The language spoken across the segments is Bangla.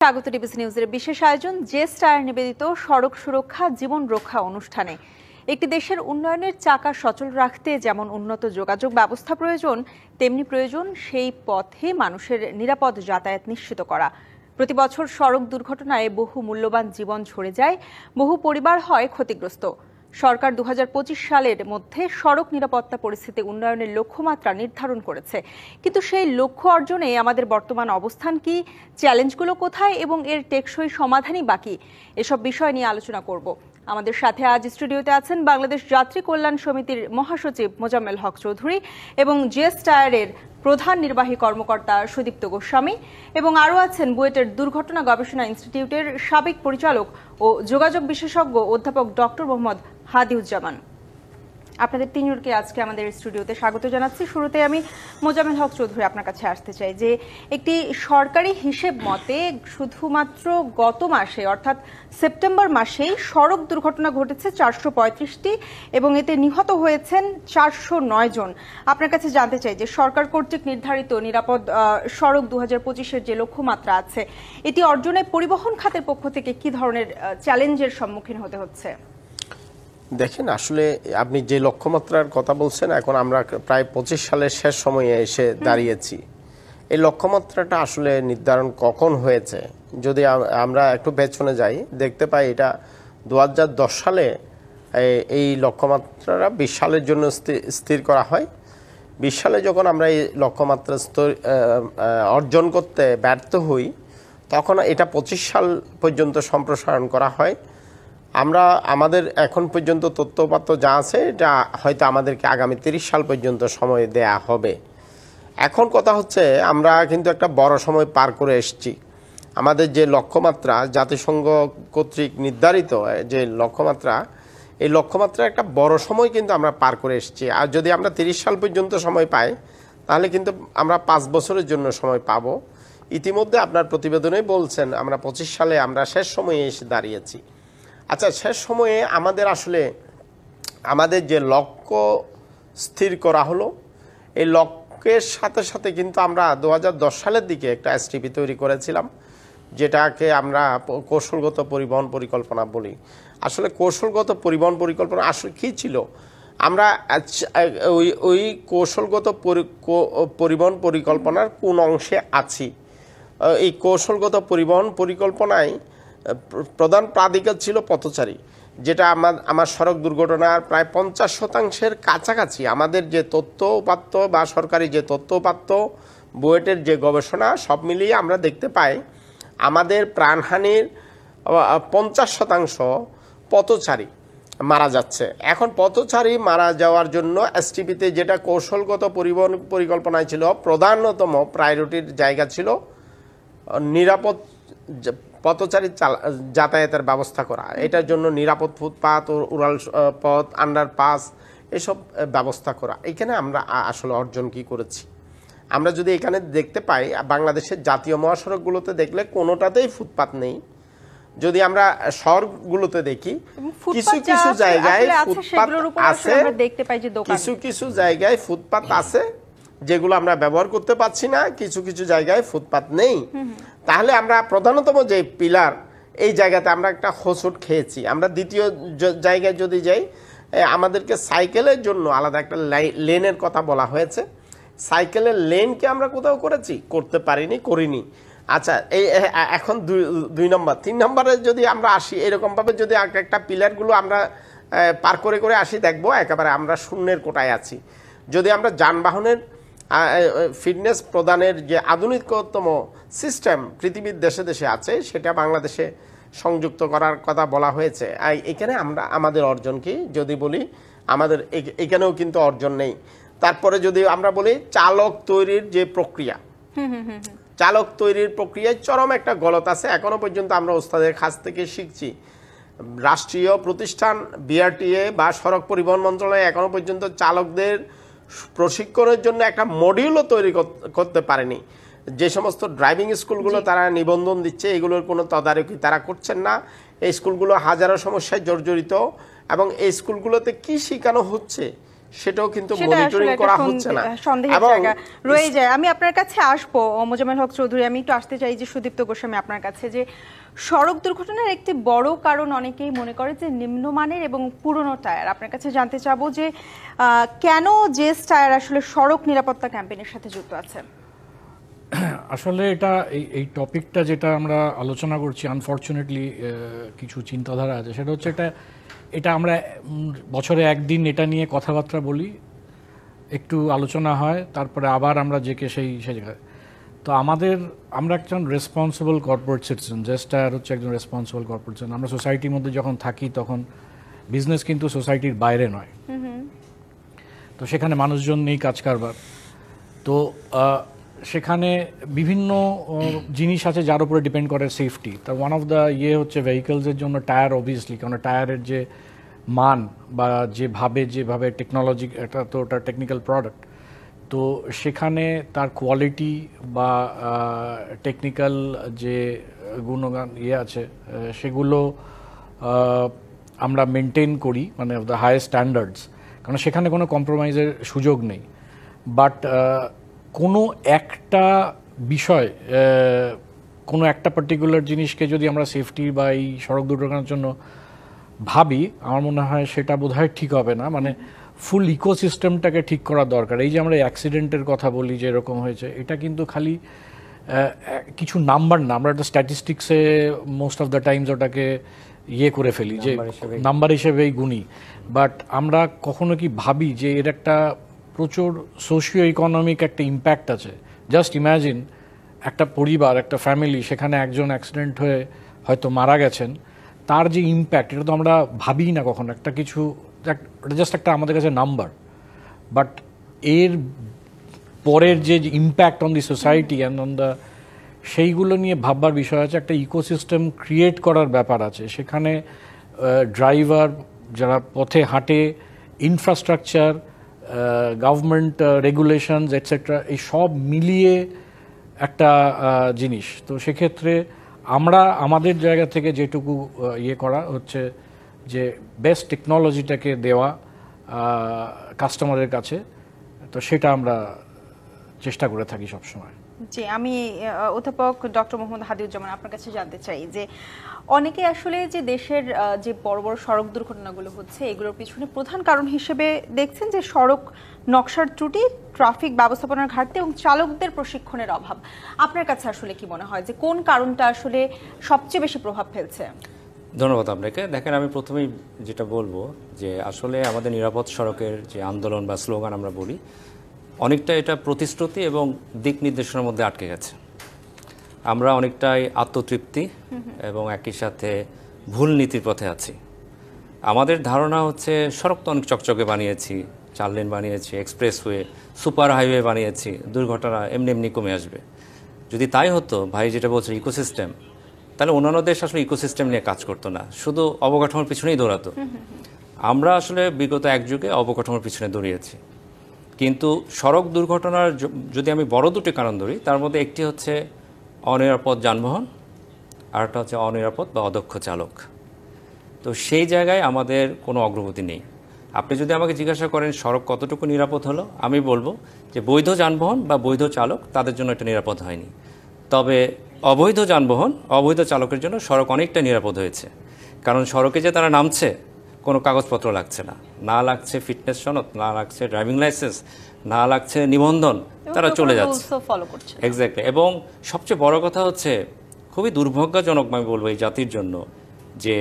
স্বাগত ডিবিসি নিউজের বিশেষ আয়োজন জে স্টার নিবেদিত সড়ক সুরক্ষা জীবন রক্ষা অনুষ্ঠানে। একটি দেশের উন্নয়নের চাকা সচল রাখতে যেমন উন্নত যোগাযোগ ব্যবস্থা প্রয়োজন, তেমনি প্রয়োজন সেই পথে মানুষের নিরাপদ যাতায়াত নিশ্চিত করা। প্রতি বছর সড়ক দুর্ঘটনায় বহু মূল্যবান জীবন ঝরে যায়, বহু পরিবার হয় ক্ষতিগ্রস্ত। সরকার 2025 সালের মধ্যে সড়ক নিরাপত্তা পরিস্থিতি উন্নয়নের লক্ষ্যমাত্রা নির্ধারণ করেছে, কিন্তু সেই লক্ষ্য অর্জনে আমাদের বর্তমান অবস্থান কি, চ্যালেঞ্জগুলো কোথায় এবং এর টেকসই সমাধানই বাকি, এসব বিষয় নিয়ে আলোচনা করব। আমাদের সাথে আজ স্টুডিওতে আছেন বাংলাদেশ যাত্রী কল্যাণ সমিতির মহাসচিব মোজাম্মেল হক চৌধুরী এবং জে স্টারের প্রধান নির্বাহী কর্মকর্তা সুদীপ্ত গোস্বামী, এবং আরও আছেন বুয়েটের দুর্ঘটনা গবেষণা ইনস্টিটিউটের সাবেক পরিচালক ও যোগাযোগ বিশেষজ্ঞ অধ্যাপক ডক্টর মোহাম্মদ হাদিউজ্জামান। আপনাদের তিনজনকে আজকে আমাদের স্টুডিওতে স্বাগত জানাচ্ছি। শুরুতে আমি মোজাম্মেল হক চৌধুরী আপনার কাছে আসতে চাই যে একটি সরকারি হিসেব মতে শুধুমাত্র গত মাসে অর্থাৎ সেপ্টেম্বর মাসেই সড়ক দুর্ঘটনা ঘটেছে 435টি এবং এতে নিহত হয়েছেন 409 জন। আপনার কাছে জানতে চাই যে সরকার কর্তৃক নির্ধারিত নিরাপদ সড়ক 2025-এর যে লক্ষ্যমাত্রা আছে, এটি অর্জনে পরিবহন খাতের পক্ষ থেকে কি ধরনের চ্যালেঞ্জের সম্মুখীন হতে হচ্ছে? দেখেন, আসলে আপনি যে লক্ষ্যমাত্রার কথা বলছেন, এখন আমরা প্রায় 25 সালের শেষ সময়ে এসে দাঁড়িয়েছি। এই লক্ষ্যমাত্রাটা আসলে নির্ধারণ কখন হয়েছে, যদি আমরা একটু পেছনে যাই, দেখতে পাই এটা 2010 সালে এই লক্ষ্যমাত্রাটা 20 সালের জন্য স্থির করা হয়। 20 সালে যখন আমরা এই লক্ষ্যমাত্রা অর্জন করতে ব্যর্থ হই, তখন এটা 25 সাল পর্যন্ত সম্প্রসারণ করা হয়। আমরা আমাদের এখন পর্যন্ত তথ্যপাত্র যা আছে, এটা হয়তো আমাদেরকে আগামী 30 সাল পর্যন্ত সময় দেয়া হবে। এখন কথা হচ্ছে, আমরা কিন্তু একটা বড় সময় পার করে এসেছি। আমাদের যে লক্ষ্যমাত্রা জাতিসংঘ কর্তৃক নির্ধারিত যে লক্ষ্যমাত্রা, এই লক্ষ্যমাত্রা একটা বড় সময় কিন্তু আমরা পার করে এসেছি। আর যদি আমরা 30 সাল পর্যন্ত সময় পাই, তাহলে কিন্তু আমরা 5 বছরের জন্য সময় পাবো। ইতিমধ্যে আপনার প্রতিবেদনে বলছেন আমরা 25 সালে আমরা শেষ সময়ে এসে দাঁড়িয়েছি। আচ্ছা, শেষ সময়ে আমাদের যে লক্ষ্য স্থির করা হলো, এই লক্ষ্যের সাথে সাথে কিন্তু আমরা 2010 সালের দিকে একটা এসটিপি তৈরি করেছিলাম, যেটাকে আমরা কৌশলগত পরিবহন পরিকল্পনা বলি। আসলে কৌশলগত পরিবহন পরিকল্পনা আসলে কী ছিল? আমরা ওই কৌশলগত পরিবহন পরিকল্পনার কোন অংশে আছি? এই কৌশলগত পরিবহন পরিকল্পনায় প্রধান প্রাধিকার ছিল পথচারী, যেটা আমার সড়ক দুর্ঘটনার প্রায় 50% কাছাকাছি। আমাদের যে তথ্য উপাত্ত বা সরকারি যে তথ্য উপাত্ত, বুয়েটের যে গবেষণা, সব মিলিয়ে আমরা দেখতে পাই আমাদের প্রাণহানির 50% পথচারী মারা যাচ্ছে। এখন পথচারী মারা যাওয়ার জন্য এসটিপিতে যেটা কৌশলগত পরিবহন পরিকল্পনায় ছিল, প্রধানতম প্রায়োরিটির জায়গা ছিল নিরাপদ পথচারী যাতায়াতের ব্যবস্থা করা। এটার জন্য নিরাপদ ফুটপাত, উড়াল পথ, আন্ডারপাস, এসব ব্যবস্থা করা। এখানে আমরা আসলে অর্জন কি করেছি? আমরা যদি এখানে দেখতে পাই, বাংলাদেশের জাতীয় মহাসড়কগুলোতে দেখলে কোনোটাতেই ফুটপাত নেই। যদি আমরা শহরগুলোতে দেখি, কিছু কিছু জায়গায় ফুটপাত আছে, কিছু কিছু জায়গায় ফুটপাত আছে যেগুলো আমরা ব্যবহার করতে পারছি না, কিছু কিছু জায়গায় ফুটপাত নেই। তাহলে আমরা প্রধানতম যে পিলার, এই জায়গাতে আমরা একটা হোঁচট খেয়েছি। আমরা দ্বিতীয় জায়গায় যদি যাই, আমাদেরকে সাইকেলের জন্য আলাদা একটা লেনের কথা বলা হয়েছে। সাইকেলের লেনকে আমরা কোথাও করতে পারিনি, করিনি। আচ্ছা, এই এখন 2 নম্বর 3 নম্বরে যদি আমরা আসি, এরকমভাবে যদি একটা পিলারগুলো আমরা পার করে করে আসি, দেখবো একেবারে আমরা শূন্যের কোটায় আছি। যদি আমরা যানবাহনের ফিটনেস প্রদানের যে আধুনিকতম সিস্টেম পৃথিবীর দেশে দেশে আছে, সেটা বাংলাদেশে সংযুক্ত করার কথা বলা হয়েছে। এখানে আমাদের অর্জন কি যদি বলি, আমাদের এখানেও কিন্তু অর্জন নেই। তারপরে যদি আমরা বলি চালক তৈরির যে প্রক্রিয়া, চালক তৈরির প্রক্রিয়ায় চরম একটা গলত আছে। এখনো পর্যন্ত আমরা ওস্তাদের কাছ থেকে শিখছি। রাষ্ট্রীয় প্রতিষ্ঠান বিআরটিএ বা সড়ক পরিবহন মন্ত্রণালয় এখনো পর্যন্ত চালকদের প্রশিক্ষণের জন্য একটা মডিউলও তৈরি করতে পারেনি। যে সমস্ত ড্রাইভিং স্কুলগুলো তারা নিবন্ধন দিচ্ছে, এগুলোর কোনো তদারকি তারা করছেন না। এই স্কুলগুলো হাজারো সমস্যায় জর্জরিত, এবং এই স্কুলগুলোতে কি শেখানো হচ্ছে সেটাও কিন্তু সেটা মনিটরিং আসলে একটা করা হচ্ছে না সন্দেহের এবং জায়গা রয়ে যায়। আমি আপনার কাছে আসবো মোজাম্মেল হক চৌধুরী, আমি একটু আসতে চাই যে সুদীপ্ত গোস্বামী আপনার কাছে, যে সড়ক দুর্ঘটনার একটি বড় কারণ অনেকেই মনে করে যে নিম্নমানের এবং পুরনো টায়ার। আপনার কাছে জানতে চাবো যে কেন জেস টায়ার আসলে সড়ক নিরাপত্তা ক্যাম্পেইনের সাথে যুক্ত আছে? আসলে এটা এই টপিকটা যেটা আমরা আলোচনা করছি, আনফর্চুনেটলি কিছু চিন্তাধারা আছে, সেটা হচ্ছে এটা আমরা বছরে একদিন এটা নিয়ে কথাবার্তা বলি, একটু আলোচনা হয়, তারপরে আবার আমরা যেকে সেই জায়গায়। তো আমরা একজন রেসপন্সিবল কর্পোরেট সিটিজেন, জেস্টার হচ্ছে একজন রেসপন্সিবল কর্পোরেট সিটিজেন। আমরা সোসাইটির মধ্যে যখন থাকি তখন বিজনেস কিন্তু সোসাইটির বাইরে নয়, তো সেখানে মানুষজন নেই, কাজ কারবার। তো সেখানে বিভিন্ন জিনিস আছে যার উপরে ডিপেন্ড করে সেফটি। তার ওয়ান অফ দ্য হচ্ছে ভেহিকলসের জন্য টায়ার, অবভিয়াসলি, কারণ টায়ারের যে মান বা যেভাবে টেকনোলজি, এটা তো ওটা টেকনিক্যাল প্রোডাক্ট, তো সেখানে তার কোয়ালিটি বা টেকনিক্যাল যে গুণগান আছে সেগুলো আমরা মেনটেন করি, মানে অফ দ্য হাইয়েস্ট স্ট্যান্ডার্ডস, কারণ সেখানে কোনো কম্প্রোমাইজের সুযোগ নেই। বাট কোনো একটা বিষয়, কোনো একটা পার্টিকুলার জিনিসকে যদি আমরা সেফটি বা এই সড়ক দুর্ঘটনার জন্য ভাবি, আমার মনে হয় সেটা বোধহয় ঠিক হবে না। মানে ফুল ইকোসিস্টেমটাকে ঠিক করা দরকার। এই যে আমরা অ্যাক্সিডেন্টের কথা বলি যে এরকম হয়েছে, এটা কিন্তু খালি কিছু নাম্বার না, আমরা একটা স্ট্যাটিস্টিক্সে মোস্ট অফ দ্য টাইমস ওটাকে করে ফেলি, যে নাম্বার হিসেবেই গুণী। বাট আমরা কখনো কি ভাবি যে এর একটা প্রচুর সোশিও ইকোনমিক একটা ইম্প্যাক্ট আছে? জাস্ট ইম্যাজিন একটা পরিবার, একটা ফ্যামিলি, সেখানে একজন অ্যাক্সিডেন্ট হয়ে হয়তো মারা গেছেন, তার যে ইম্প্যাক্ট, এটা তো আমরা ভাবিই না কখনো। একটা কিছু, এটা জাস্ট একটা আমাদের কাছে নাম্বার, বাট এর পরের যে impact on the society and on the, সেইগুলো নিয়ে ভাববার বিষয় আছে। একটা ইকোসিস্টেম ক্রিয়েট করার ব্যাপার আছে সেখানে। ড্রাইভার, যারা পথে হাঁটে, ইনফ্রাস্ট্রাকচার, গভর্নমেন্ট রেগুলেশনস এটসেট্রা, এই সব মিলিয়ে একটা জিনিস। তো সেক্ষেত্রে আমরা আমাদের জায়গা থেকে যেটুকু করা হচ্ছে যে বেস্ট টেকনোলজিটাকে দেওয়া কাস্টমারের কাছে, তো সেটা আমরা চেষ্টা করে থাকি সবসময়। জি, আমি অধ্যাপক ডক্টর মোহাম্মদ হাদিউজ্জামান আপনার কাছে জানতে চাই যে অনেকে আসলে যে দেশের যে বড় বড় সড়ক দুর্ঘটনাগুলো হচ্ছে, এগুলোর পিছনে প্রধান কারণ হিসেবে দেখছেন যে সড়ক নকশার ত্রুটি, ট্রাফিক ব্যবস্থাপনার ঘাটতি এবং চালকদের প্রশিক্ষণের অভাব। আপনার কাছে আসলে কি মনে হয় যে কোন কারণটা আসলে সবচেয়ে বেশি প্রভাব ফেলছে? ধন্যবাদ আপনাকে। দেখেন, আমি প্রথমেই যেটা বলবো যে আসলে আমাদের নিরাপদ সড়কের যে আন্দোলন বা স্লোগান আমরা বলি, অনেকটা এটা প্রতিশ্রুতি এবং দিক নির্দেশনার মধ্যে আটকে গেছে। আমরা অনেকটাই আত্মতৃপ্তি এবং একই সাথে ভুল নীতির পথে আছি। আমাদের ধারণা হচ্ছে সড়ক তো অনেক চকচকে বানিয়েছি, 4 লেন বানিয়েছি, এক্সপ্রেসওয়ে, সুপার হাইওয়ে বানিয়েছি, দুর্ঘটনা এমনি এমনি কমে আসবে। যদি তাই হতো, ভাই যেটা বলছে ইকোসিস্টেম, তাহলে অন্যান্য দেশ আসলে ইকোসিস্টেম নিয়ে কাজ করতো না, শুধু অবকাঠামোর পিছনেই দৌড়াতো। আমরা আসলে বিগত এক যুগে অবকাঠামোর পিছনে দৌড়িয়েছি। কিন্তু সড়ক দুর্ঘটনার যদি আমি বড় দুটি কারণ ধরি, তার মধ্যে একটি হচ্ছে অনিরাপদ যানবাহন, আর একটা হচ্ছে অনিরাপদ বা অদক্ষ চালক। তো সেই জায়গায় আমাদের কোনো অগ্রগতি নেই। আপনি যদি আমাকে জিজ্ঞাসা করেন সড়ক কতটুকু নিরাপদ হলো, আমি বলবো যে বৈধ যানবাহন বা বৈধ চালক, তাদের জন্য এটা নিরাপদ হয়নি। তবে অবৈধ যানবাহন, অবৈধ চালকের জন্য সড়ক অনেকটা নিরাপদ হয়েছে। কারণ সড়কে যে তারা নামছে, কোনো কাগজপত্র লাগছে না, না লাগছে ফিটনেস সনদ, না লাগছে ড্রাইভিং লাইসেন্স, না লাগছে নিবন্ধন, তারা চলে যাচ্ছে। এক্স্যাক্টলি। এবং সবচেয়ে বড় কথা হচ্ছে, খুবই দুর্ভাগ্যজনক আমি বলবো এই জাতির জন্য, যে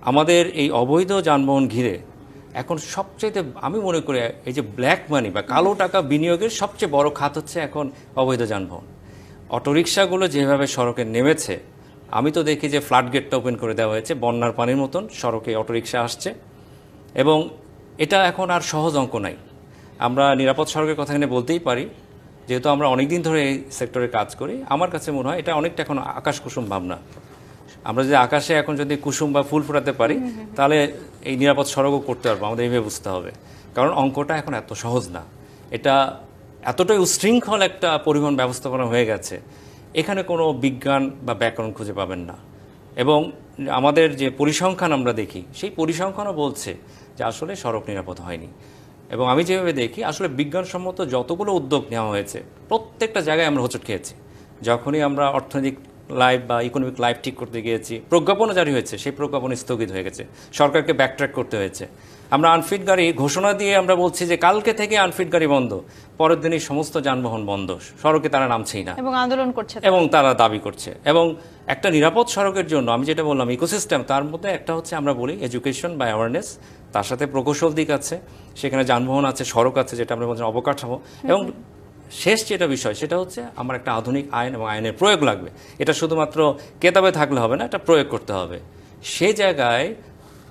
আমাদের এই অবৈধ যানবাহন ঘিরে এখন সবচেয়ে, আমি মনে করি এই যে ব্ল্যাক মানি বা কালো টাকা বিনিয়োগের সবচেয়ে বড় খাত হচ্ছে এখন অবৈধ যানবাহন। অটোরিকশাগুলো যেভাবে সড়কে নেমেছে, আমি তো দেখি যে ফ্লাড গেটটা ওপেন করে দেওয়া হয়েছে, বন্যার পানির মতন সড়কে অটোরিকশা আসছে, এবং এটা এখন আর সহজ অঙ্ক নাই। আমরা নিরাপদ সড়কের কথা এখানে বলতেই পারি, যেহেতু আমরা অনেক দিন ধরে এই সেক্টরে কাজ করি। আমার কাছে মনে হয় এটা অনেকটা এখন আকাশ কুসুম ভাবনা। আমরা যদি আকাশে এখন যদি কুসুম বা ফুল ফোটাতে পারি, তাহলে এই নিরাপদ সড়কও করতে পারবো। আমাদের এইভাবে বুঝতে হবে, কারণ অঙ্কটা এখন এত সহজ না। এটা এতটাই উশৃঙ্খল একটা পরিবহন ব্যবস্থাপনা হয়ে গেছে, এখানে কোনো বিজ্ঞান বা ব্যাকরণ খুঁজে পাবেন না। এবং আমাদের যে পরিসংখ্যান আমরা দেখি, সেই পরিসংখ্যানও বলছে যে আসলে সড়ক নিরাপদ হয়নি। এবং আমি যেভাবে দেখি আসলে বিজ্ঞানসম্মত যতগুলো উদ্যোগ নেওয়া হয়েছে প্রত্যেকটা জায়গায় আমরা হোঁচট খেয়েছি। যখনই আমরা অর্থনৈতিক লাইফ বা ইকোনমিক লাইফ ঠিক করতে গিয়েছি, প্রজ্ঞাপনও জারি হয়েছে, সেই প্রজ্ঞাপন স্থগিত হয়ে গেছে, সরকারকে ব্যাকট্র্যাক করতে হয়েছে। আমরা আনফিট গাড়ি ঘোষণা দিয়ে আমরা বলছি যে কালকে থেকে আনফিট গাড়ি বন্ধ, পরের দিনই সমস্ত যানবাহন বন্ধ, সড়কে তারা নামছেই না এবং আন্দোলন করছে এবং তারা দাবি করছে। এবং একটা নিরাপদ সড়কের জন্য আমি যেটা বললাম ইকোসিস্টেম, তার মধ্যে একটা হচ্ছে আমরা বলি এডুকেশন বা অ্যাওয়ারনেস, তার সাথে প্রকৌশল দিক আছে, সেখানে যানবাহন আছে, সড়ক আছে, যেটা আমরা বলছি অবকাঠামো, এবং শেষ যেটা বিষয় সেটা হচ্ছে আমার একটা আধুনিক আইন এবং আইনের প্রয়োগ লাগবে। এটা শুধুমাত্র কেতাবে থাকলে হবে না, এটা প্রয়োগ করতে হবে। সেই জায়গায়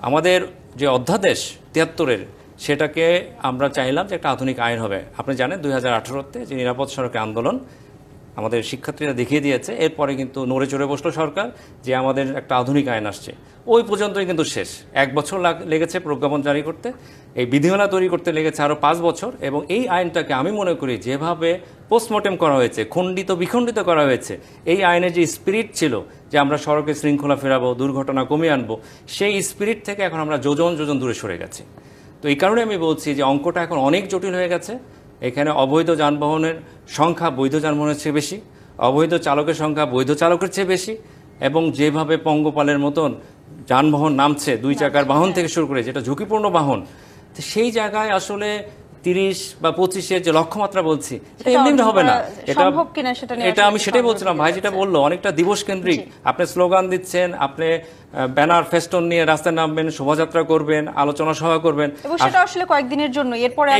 আমাদের যে অধ্যাদেশ 73-এর, সেটাকে আমরা চাইলাম যে একটা আধুনিক আইন হবে। আপনি জানেন 2018-তে যে নিরাপদ সড়কের আন্দোলন আমাদের শিক্ষার্থীরা দেখিয়ে দিয়েছে, এরপরে কিন্তু নড়ে চড়ে বসলো সরকার যে আমাদের একটা আধুনিক আইন আসছে। ওই পর্যন্তই কিন্তু শেষ। 1 বছর লেগেছে প্রজ্ঞাপন জারি করতে, এই বিধিমালা তৈরি করতে লেগেছে আরও 5 বছর। এবং এই আইনটাকে আমি মনে করি যেভাবে পোস্টমর্টেম করা হয়েছে, খণ্ডিত বিখণ্ডিত করা হয়েছে, এই আইনের যে স্পিরিট ছিল যে আমরা সড়কে শৃঙ্খলা ফেরাবো, দুর্ঘটনা কমিয়ে আনবো, সেই স্পিরিট থেকে এখন আমরা যোজন যোজন দূরে সরে গেছি। তো এই কারণে আমি বলছি যে অঙ্কটা এখন অনেক জটিল হয়ে গেছে। এখানে অবৈধ যানবাহনের সংখ্যা বৈধ যানবাহনের চেয়ে বেশি, অবৈধ চালকের সংখ্যা বৈধ চালকের চেয়ে বেশি, এবং যেভাবে পঙ্গপালের মতন যানবাহন নামছে, 2 চাকার বাহন থেকে শুরু করে যেটা ঝুঁকিপূর্ণ বাহন, তো সেই জায়গায় আসলে 30 বা 25-এর যে লক্ষ্যমাত্রা বলছি এটা এমনি হবে না। এটা আমি সেটাই বলছিলাম, ভাই যেটা বললো অনেকটা দিবস কেন্দ্রিক। আপনি স্লোগান দিচ্ছেন, আপনি ব্যানার ফেস্টন নিয়ে রাস্তায় নামবেন, শোভাযাত্রা করবেন, আলোচনা সভা করবেন, এবং সেটা আসলে কয়েকদিনের জন্য। এরপরে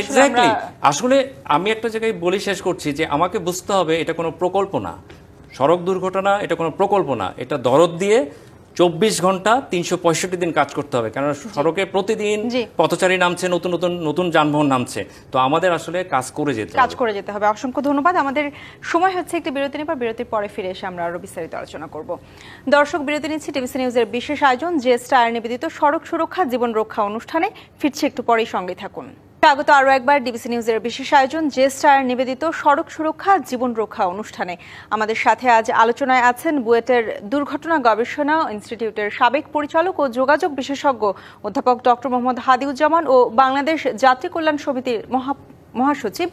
আসলে আমি একটা জায়গায় বলি শেষ করছি যে আমাকে বুঝতে হবে এটা কোনো প্রকল্প না, সড়ক দুর্ঘটনা এটা কোনো প্রকল্প না, এটা দরদ দিয়ে 24 ঘন্টা 365 দিন কাজ করতে হবে। কারণ সড়কে প্রতিদিন পথচারী নামছে, নতুন নতুন নতুন যানবাহন নামছে, তো আমাদের আসলে কাজ করে যেতে হবে। অসংখ্য ধন্যবাদ। আমাদের সময় হচ্ছে একটি বিরতি নেবার, বিরতির পরে ফিরে এসে আমরা আরো বিস্তারিত আলোচনা করব। দর্শক, বিরতি নিচ্ছি। টিভিসি নিউজের বিশেষ আয়োজন জেস্ট আয়ার নিবেদিত সড়ক সুরক্ষা জীবন রক্ষা অনুষ্ঠানে ফিরছে, একটু পরেই সঙ্গে থাকুন। স্বাগত আরো একবার ডিবিসি নিউজের বিশেষ আয়োজন জেস্ট আয়ার নিবেদিত সড়ক সুরক্ষা জীবন রক্ষা অনুষ্ঠানে। আমাদের সাথে আজ আলোচনায় আছেন বুয়েটের দুর্ঘটনা গবেষণা ইনস্টিটিউটের সাবেক পরিচালক ও যোগাযোগ বিশেষজ্ঞ অধ্যাপক ডক্টর মোহাম্মদ হাদিউজ্জামান ও বাংলাদেশ যাত্রী কল্যাণ সমিতির মহাসচিব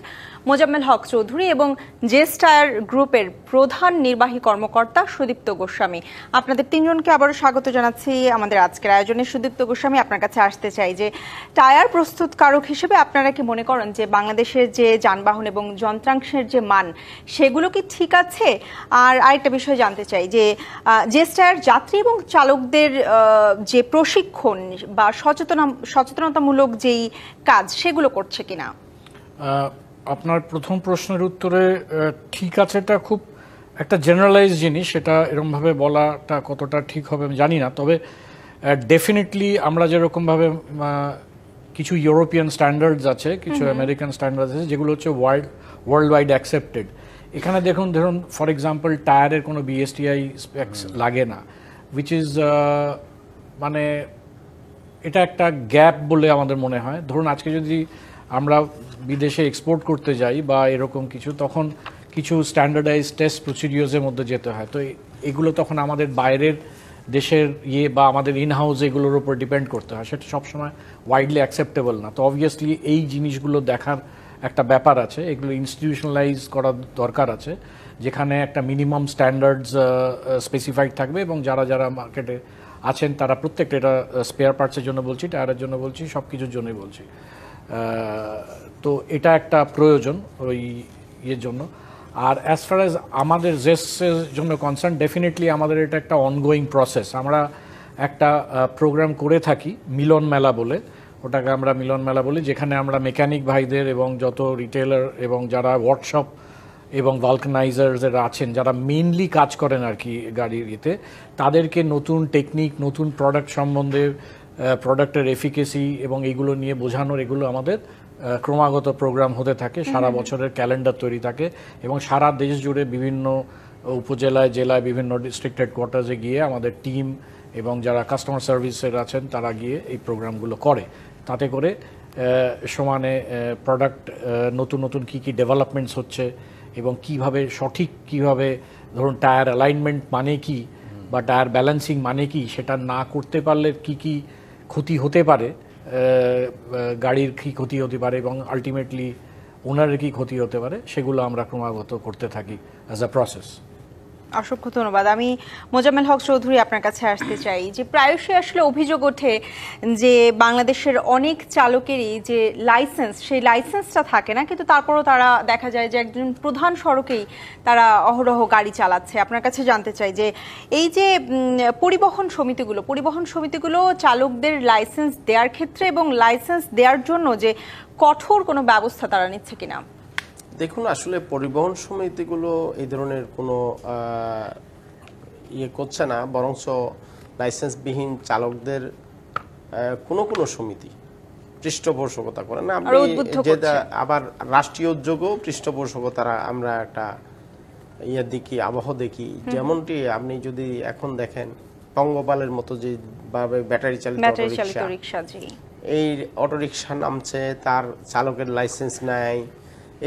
মোজাম্মেল হক চৌধুরী এবং জেস্ট আয়ার গ্রুপের প্রধান নির্বাহী কর্মকর্তা সুদীপ্ত গোস্বামী। আপনাদের 3 জনকে আবারও স্বাগত জানাচ্ছি আমাদের আজকের আয়োজনে। সুদীপ্ত গোস্বামী, আপনার কাছে আসতে চাই যে টায়ার প্রস্তুতকারক হিসেবে আপনারা কি মনে করেন যে বাংলাদেশের যে যানবাহন এবং যন্ত্রাংশের যে মান সেগুলো কি ঠিক আছে? আর আরেকটা বিষয় জানতে চাই যে জেস্ট আয়ার যাত্রী এবং চালকদের যে প্রশিক্ষণ বা সচেতনতামূলক যেই কাজ সেগুলো করছে কিনা? আপনার প্রথম প্রশ্নের উত্তরে ঠিক আছে, এটা খুব একটা জেনারেলাইজ জিনিস, এটা এরকমভাবে বলাটা কতটা ঠিক হবে আমি জানি না। তবে ডেফিনেটলি আমরা যেরকমভাবে কিছু ইউরোপিয়ান স্ট্যান্ডার্ডস আছে, কিছু আমেরিকান স্ট্যান্ডার্ডস আছে যেগুলো হচ্ছে ওয়ার্ল্ড ওয়াইড অ্যাকসেপ্টেড। এখানে ধরুন ফর এক্সাম্পল টায়ারের কোনো বিএসটিআই স্পেক্স লাগে না, উইচ ইজ মানে এটা একটা গ্যাপ বলে আমাদের মনে হয়। ধরুন আজকে যদি আমরা বিদেশে এক্সপোর্ট করতে যাই বা এরকম কিছু, তখন কিছু স্ট্যান্ডার্ডাইজ টেস্ট প্রসিডিওর্সের মধ্যে যেতে হয়। তো এগুলো তখন আমাদের বাইরের দেশের বা আমাদের ইনহাউস এগুলোর উপর ডিপেন্ড করতে হয়, সেটা সবসময় ওয়াইডলি অ্যাকসেপ্টেবল না। তো অবভিয়াসলি এই জিনিসগুলো দেখার একটা ব্যাপার আছে, এগুলো ইনস্টিটিউশনালাইজ করার দরকার আছে, যেখানে একটা মিনিমাম স্ট্যান্ডার্ডস স্পেসিফাইড থাকবে এবং যারা যারা মার্কেটে আছেন তারা প্রত্যেকটা, এটা স্পেয়ার পার্টসের জন্য বলছি, টায়ারের জন্য বলছি, সব কিছুর জন্যই বলছি। তো এটা একটা প্রয়োজন ওই ইয়ের জন্য। আর অ্যাজ ফার অ্যাজ আমাদের জেসের জন্য কনসার্ন, ডেফিনেটলি আমাদের এটা একটা অনগোয়িং প্রসেস। আমরা একটা প্রোগ্রাম করে থাকি মিলন মেলা বলে, ওটাকে আমরা মিলন মেলা বলি, যেখানে আমরা মেকানিক ভাইদের এবং যত রিটেলার এবং যারা ওয়ার্কশপ এবং ভালকানাইজাররা আছেন, যারা মেইনলি কাজ করেন আর কি গাড়ির ইয়েতে, তাদেরকে নতুন টেকনিক, নতুন প্রোডাক্ট সম্বন্ধে, প্রোডাক্টের এফিকেসি এবং এগুলো নিয়ে বোঝানোর, এগুলো আমাদের ক্রমাগত প্রোগ্রাম হতে থাকে। সারা বছরের ক্যালেন্ডার তৈরি থাকে এবং সারা দেশ জুড়ে বিভিন্ন উপজেলায়, জেলায়, বিভিন্ন ডিস্ট্রিক্ট হেডকোয়ার্টার্সে গিয়ে আমাদের টিম এবং যারা কাস্টমার সার্ভিসের আছেন তারা গিয়ে এই প্রোগ্রামগুলো করে। তাতে করে সমানে প্রোডাক্ট নতুন নতুন কী কী ডেভেলপমেন্টস হচ্ছে এবং কিভাবে ধরুন টায়ার অ্যালাইনমেন্ট মানে কি বা টায়ার ব্যালেন্সিং মানে কি, সেটা না করতে পারলে কি কি ক্ষতি হতে পারে গাড়ির কি ক্ষতি হতে পারে এবং আলটিমেটলি ওনারের কি ক্ষতি হতে পারে, সেগুলো আমরা ক্রমাগত করতে থাকি অ্যাজ আ প্রসেস। অসংখ্য ধন্যবাদ। আমি মোজাম্মেল হক চৌধুরী আপনার কাছে আসতে চাই যে প্রায়শই আসলে অভিযোগ ওঠে যে বাংলাদেশের অনেক চালকেরই যে লাইসেন্স, সেই লাইসেন্সটা থাকে না, কিন্তু তারপরও তারা দেখা যায় যে একজন প্রধান সড়কেই তারা অহরহ গাড়ি চালাচ্ছে। আপনার কাছে জানতে চাই যে এই যে পরিবহন সমিতিগুলো চালকদের লাইসেন্স দেওয়ার ক্ষেত্রে এবং লাইসেন্স দেওয়ার জন্য যে কঠোর কোনো ব্যবস্থা তারা নিচ্ছে কিনা। দেখুন, আসলে পরিবহন সমিতিগুলো এই ধরনের কোনো ইয়ে করছে না, বরঞ্চ লাইসেন্সবিহীন চালকদের কোনো সমিতি পৃষ্ঠপোষকতা করে না। আপনি যেটা আবার রাষ্ট্রীয় উদ্যোগও পৃষ্ঠপোষকতারা আমরা একটা ইয়ে দেখি, আবহ দেখি। যেমনটি আপনি যদি এখন দেখেন পঙ্গপালের মতো যে ব্যাটারি চালিত অটোরিকশা, এই অটোরিকশা নামছে, তার চালকের লাইসেন্স নাই,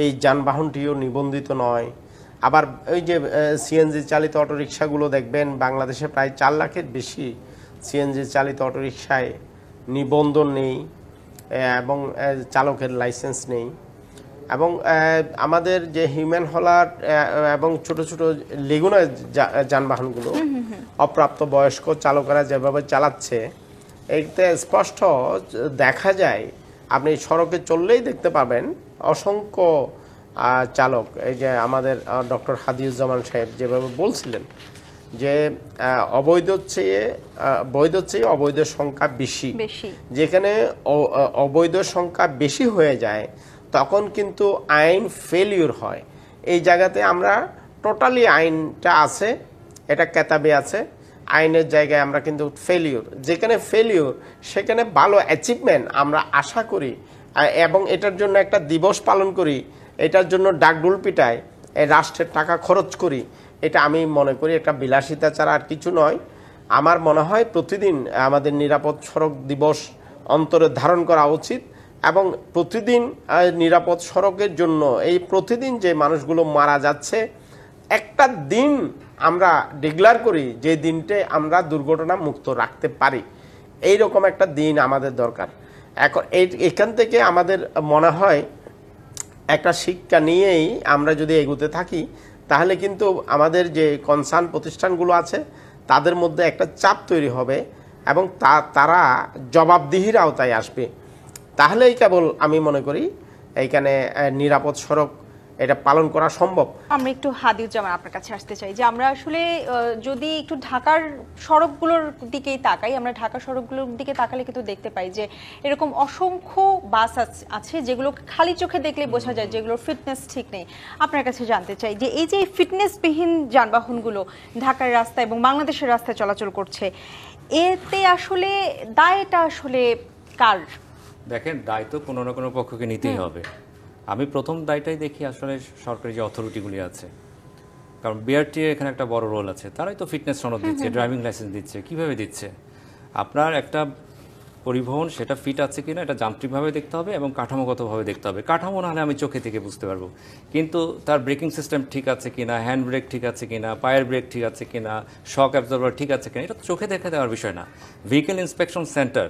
এই যানবাহনটিও নিবন্ধিত নয়। আবার ওই যে সিএনজি চালিত অটোরিকশাগুলো দেখবেন, বাংলাদেশে প্রায় 4 লাখের বেশি সিএনজি চালিত অটোরিকশায় নিবন্ধন নেই এবং চালকের লাইসেন্স নেই। এবং আমাদের যে হিউম্যান হলার এবং ছোট ছোট লেগুনা যানবাহনগুলো অপ্রাপ্ত বয়স্ক চালকেরা যেভাবে চালাচ্ছে, এতে স্পষ্ট দেখা যায়। আপনি সড়কে চললেই দেখতে পাবেন অসংখ্য চালক, এই যে আমাদের ডক্টর হাদিউজ্জামান সাহেব যেভাবে বলছিলেন যে বৈধর চেয়ে অবৈধ সংখ্যা বেশি। যেখানে অবৈধ সংখ্যা বেশি হয়ে যায় তখন কিন্তু আইন ফেলিউর হয়। এই জায়গাতে আমরা টোটালি আইনটা আছে, এটা কেতাবে আছে, আইনের জায়গায় আমরা কিন্তু ফেলিউর। যেখানে ফেলিউর সেখানে ভালো অ্যাচিভমেন্ট আমরা আশা করি এবং এটার জন্য একটা দিবস পালন করি, এটার জন্য ডাকডুল পিটাই, রাষ্ট্রের টাকা খরচ করি। এটা আমি মনে করি একটা বিলাসিতা ছাড়া আর কিছু নয়। আমার মনে হয় প্রতিদিন আমাদের নিরাপদ সড়ক দিবস অন্তরে ধারণ করা উচিত এবং প্রতিদিন নিরাপদ সড়কের জন্য এই প্রতিদিন যে মানুষগুলো মারা যাচ্ছে, একটা দিন আমরা ডিক্লেয়ার করি যে দিনটা আমরা দুর্ঘটনা মুক্ত রাখতে পারি। এই রকম একটা দিন আমাদের দরকার। এখন এখান থেকে আমাদের মনে হয় একটা শিক্ষা নিয়েই আমরা যদি এগোতে থাকি, তাহলে কিন্তু আমাদের যে কনসার্ন প্রতিষ্ঠানগুলো আছে তাদের মধ্যে একটা চাপ তৈরি হবে এবং তারা জবাবদিহির আওতায় আসবে। তাহলেই কেবল আমি মনে করি এইখানে নিরাপদ সড়ক এটা পালন করা সম্ভব। আমরা একটু হাদিউজ্জামান আপনার কাছে আসতে চাই যে আমরা আসলে যদি একটু ঢাকার সড়কগুলোর দিকেই তাকাই, আমরা ঢাকার সড়কগুলোর দিকে তাকালে কিন্তু দেখতে পাই যে এরকম অসংখ্য বাস আছে যেগুলো খালি চোখে দেখলে বোঝা যায় যেগুলোর ফিটনেস ঠিক নেই। আপনার কাছে জানতে চাই যে এই যে ফিটনেসবিহীন যানবাহনগুলো ঢাকার রাস্তা এবং বাংলাদেশের রাস্তায় চলাচল করছে, এতে আসলে দায়টা আসলে কার? দেখেন, দায় তো কোনো না কোনো পক্ষকে নিতেই হবে। আমি প্রথম দায়টাই দেখি আসলে সরকারি যে অথরিটিগুলি আছে, কারণ বিআরটিএ এখানে একটা বড় রোল আছে। তারাই তো ফিটনেস সনদ দিচ্ছে, ড্রাইভিং লাইসেন্স দিচ্ছে। কিভাবে দিচ্ছে? আপনার একটা পরিবহন সেটা ফিট আছে কিনা এটা যান্ত্রিকভাবে দেখতে হবে এবং কাঠামোগতভাবে দেখতে হবে। কাঠামো না হলে আমি চোখে থেকে বুঝতে পারবো, কিন্তু তার ব্রেকিং সিস্টেম ঠিক আছে কিনা, হ্যান্ড ব্রেক ঠিক আছে কিনা, পায়ের ব্রেক ঠিক আছে কিনা, শক অ্যাবজর্ভার ঠিক আছে কিনা, এটা তো চোখে দেখে দেওয়ার বিষয় না। ভেহিকেল ইন্সপেকশন সেন্টার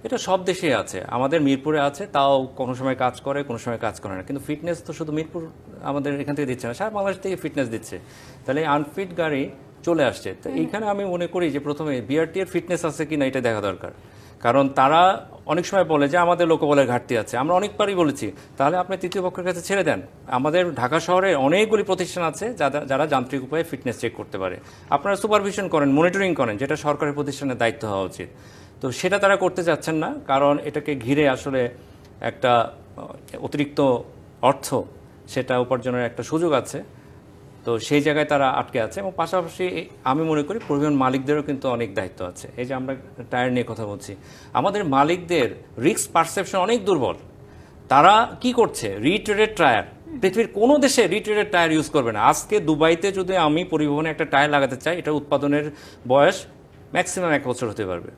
এটা সব দেশেই আছে, আমাদের মিরপুরে আছে, তাও কোনো সময় কাজ করে কোনো সময় কাজ করে না। কিন্তু ফিটনেস তো শুধু মিরপুর আমাদের এখান থেকে দিচ্ছে না, সারা বাংলাদেশ থেকে ফিটনেস দিচ্ছে। তাহলে আনফিট গাড়ি চলে আসছে। তো এইখানে আমি মনে করি যে প্রথমে বিআরটি এর ফিটনেস আছে কিনা এটা দেখা দরকার। কারণ তারা অনেক সময় বলে যে আমাদের লোকবলের ঘাটতি আছে, আমরা অনেকবারই বলেছি। তাহলে আপনি তৃতীয় পক্ষের কাছে ছেড়ে দেন। আমাদের ঢাকা শহরে অনেকগুলি প্রতিষ্ঠান আছে যারা যান্ত্রিক উপায়ে ফিটনেস চেক করতে পারে। আপনারা সুপারভিশন করেন, মনিটরিং করেন, যেটা সরকারি প্রতিষ্ঠানের দায়িত্ব হওয়া উচিত। তো সেটা তারা করতে চাচ্ছেন না, কারণ এটাকে ঘিরে আসলে একটা অতিরিক্ত অর্থ সেটা উপার্জনের একটা সুযোগ আছে। তো সেই জায়গায় তারা আটকে আছে। এবং পাশাপাশি আমি মনে করি পরিবহন মালিকদেরও কিন্তু অনেক দায়িত্ব আছে। এই যে আমরা টায়ার নিয়ে কথা বলছি, আমাদের মালিকদের রিস্ক পারসেপশন অনেক দুর্বল। তারা কি করছে? রিট্রেডেড টায়ার, পৃথিবীর কোনো দেশে রিট্রেডেড টায়ার ইউজ করবে না। আজকে দুবাইতে যদি আমি পরিবহনে একটা টায়ার লাগাতে চাই, এটা উৎপাদনের বয়স ম্যাক্সিমাম 1 বছর হতে পারবে।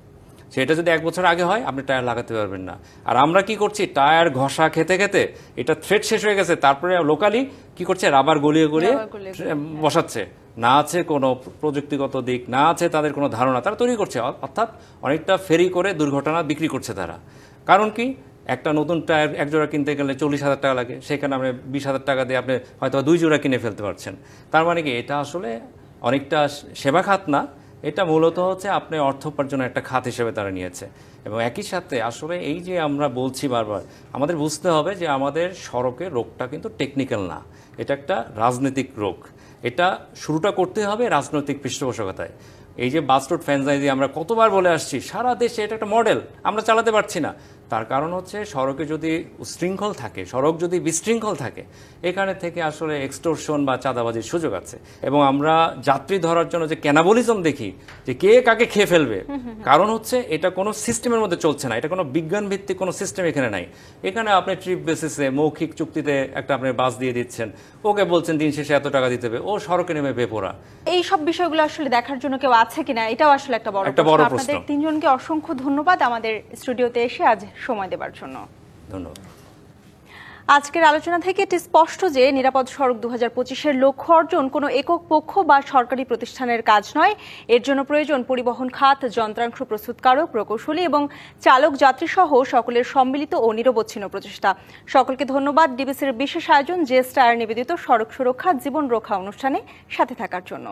সেটা যদি 1 বছর আগে হয় আপনি টায়ার লাগাতে পারবেন না। আর আমরা কি করছি? টায়ার ঘষা খেতে খেতে এটা থ্রেড শেষ হয়ে গেছে, তারপরে লোকালি কি করছে? রাবার গলিয়ে গলিয়ে বসাচ্ছে। না আছে কোনো প্রযুক্তিগত দিক, না আছে তাদের কোনো ধারণা, তারা তৈরি করছে। অর্থাৎ অনেকটা ফেরি করে দুর্ঘটনা বিক্রি করছে তারা। কারণ কি, একটা নতুন টায়ার এক জোড়া কিনতে গেলে 40,000 টাকা লাগে, সেখানে আপনি 20,000 টাকা দিয়ে আপনি হয়তো 2 জোড়া কিনে ফেলতে পারছেন। তার মানে কি, এটা আসলে অনেকটা সেবা খাত না, এটা মূলত হচ্ছে আপনি অর্থ উপার্জনের একটা খাত হিসেবে তারা নিয়েছে। এবং একই সাথে আসলে এই যে আমরা বলছি বারবার, আমাদের বুঝতে হবে যে আমাদের সড়কের রোগটা কিন্তু টেকনিক্যাল না, এটা একটা রাজনৈতিক রোগ। এটা শুরুটা করতে হবে রাজনৈতিক পৃষ্ঠপোষকতায়। এই যে বাস রুট ফ্র্যাঞ্চাইজি আমরা কতবার বলে আসছি, সারা দেশে এটা একটা মডেল, আমরা চালাতে পারছি না। তার কারণ হচ্ছে সড়কে যদি উশৃঙ্খল থাকে, সড়ক যদি বিশৃঙ্খল থাকে, এখানে থেকে আসলে এক্সটর্শন বা চাঁদাবাজির সুযোগ আছে। এবং আমরা যাত্রী ধরার জন্য যে ক্যানাবলিজম দেখি, যে কে কাকে খেয়ে ফেলবে, কারণ হচ্ছে এটা কোনো সিস্টেমের মধ্যে চলছে না, এটা কোনো বিজ্ঞান ভিত্তিক কোনো সিস্টেম এখানে নাই। এখানে আপনি ট্রিপ বেসিসে মৌখিক চুক্তিতে একটা আপনি বাস দিয়ে দিচ্ছেন, ওকে বলছেন দিন শেষে এত টাকা দিতে হবে, ও সড়কে নেমে বেপরা। এই সব বিষয়গুলো আসলে দেখার জন্য কেউ আছে কিনা, এটাও আসলে একটা বড় প্রশ্ন। আপনাদের তিনজনকে অসংখ্য ধন্যবাদ আমাদের স্টুডিওতে এসে আজ সময় দেবার জন্য। ধন্যবাদ। আজকের আলোচনা থেকে এটি স্পষ্ট যে নিরাপদ সড়ক 2025-এর লক্ষ্য অর্জন কোনো একক পক্ষ বা সরকারি প্রতিষ্ঠানের কাজ নয়। এর জন্য প্রয়োজন পরিবহন খাত, যন্ত্রাংশ প্রস্তুতকারক, প্রকৌশলী এবং চালক যাত্রী সহ সকলের সম্মিলিত ও নিরবচ্ছিন্ন প্রচেষ্টা। সকলকে ধন্যবাদ ডিবিসির বিশেষ আয়োজন জেস্টার নিবেদিত সড়ক সুরক্ষা জীবন রক্ষা অনুষ্ঠানে সাথে থাকার জন্য।